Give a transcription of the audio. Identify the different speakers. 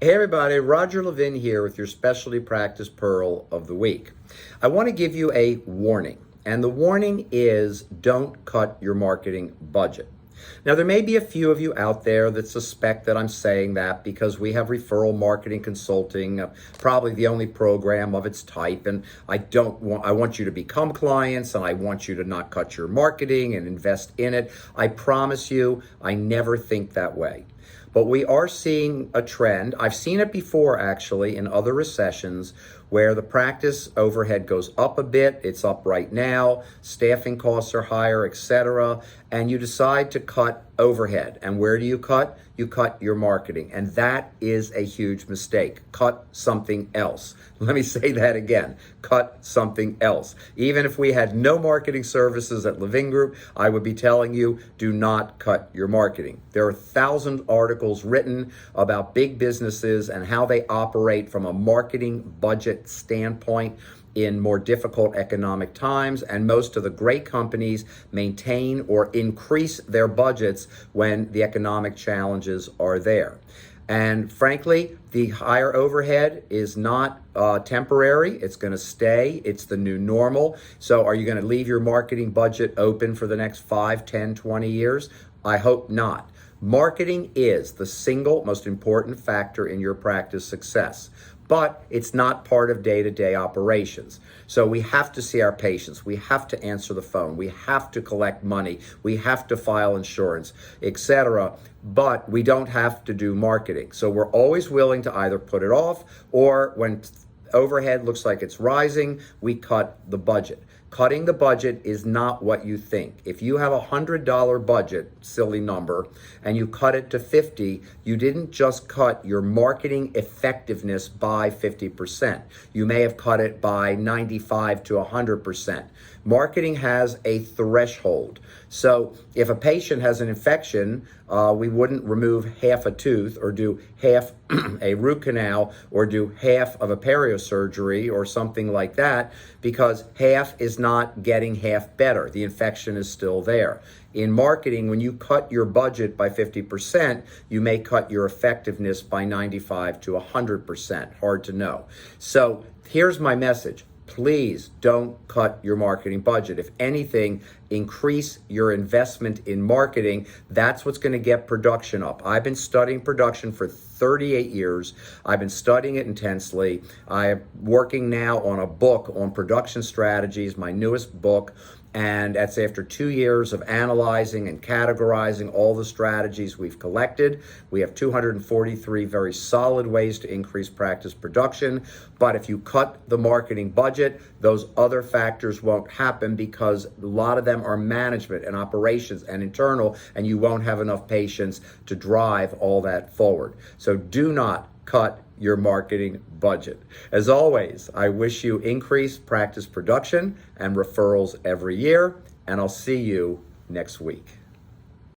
Speaker 1: Hey everybody, Roger Levin here with your Specialty Practice Pearl of the Week. I want to give you a warning, and the warning is don't cut your marketing budget. Now, there may be a few of you out there that suspect that I'm saying that because we have referral marketing consulting, probably the only program of its type, and I want you to become clients and I want you to not cut your marketing and invest in it. I promise you, I never think that way. But we are seeing a trend. I've seen it before, actually, in other recessions where the practice overhead goes up a bit. It's up right now. Staffing costs are higher, etc. And you decide to cut overhead. And where do you cut? You cut your marketing. And that is a huge mistake. Cut something else. Let me say that again. Cut something else. Even if we had no marketing services at Levin Group, I would be telling you, do not cut your marketing. There are 1,000 articles written about big businesses and how they operate from a marketing budget standpoint in more difficult economic times, and most of the great companies maintain or increase their budgets when the economic challenges are there. And frankly, the higher overhead is not temporary. It's going to stay. It's the new normal. So are you going to leave your marketing budget open for the next 5, 10, 20 years? I hope not. Marketing is the single most important factor in your practice success, but it's not part of day-to-day operations. So we have to see our patients. We have to answer the phone. We have to collect money. We have to file insurance, etc. But we don't have to do marketing. So we're always willing to either put it off, or when overhead looks like it's rising, we cut the budget. Cutting the budget is not what you think. If you have a $100 budget, silly number, and you cut it to 50, you didn't just cut your marketing effectiveness by 50%. You may have cut it by 95 to 100%. Marketing has a threshold. So if a patient has an infection, we wouldn't remove half a tooth or do half a root canal or do half of a periosurgery or something like that, because half is not getting half better. The infection is still there. In marketing, when you cut your budget by 50%, you may cut your effectiveness by 95 to 100%. Hard to know. So here's my message. Please don't cut your marketing budget. If anything, increase your investment in marketing. That's what's going to get production up. I've been studying production for 38 years. I've been studying it intensely. I'm working now on a book on production strategies, my newest book. And that's after 2 years of analyzing and categorizing all the strategies we've collected. We have 243 very solid ways to increase practice production. But if you cut the marketing budget, those other factors won't happen because a lot of them are management and operations and internal, and you won't have enough patients to drive all that forward. So do not cut your marketing budget. As always, I wish you increased practice production and referrals every year, and I'll see you next week.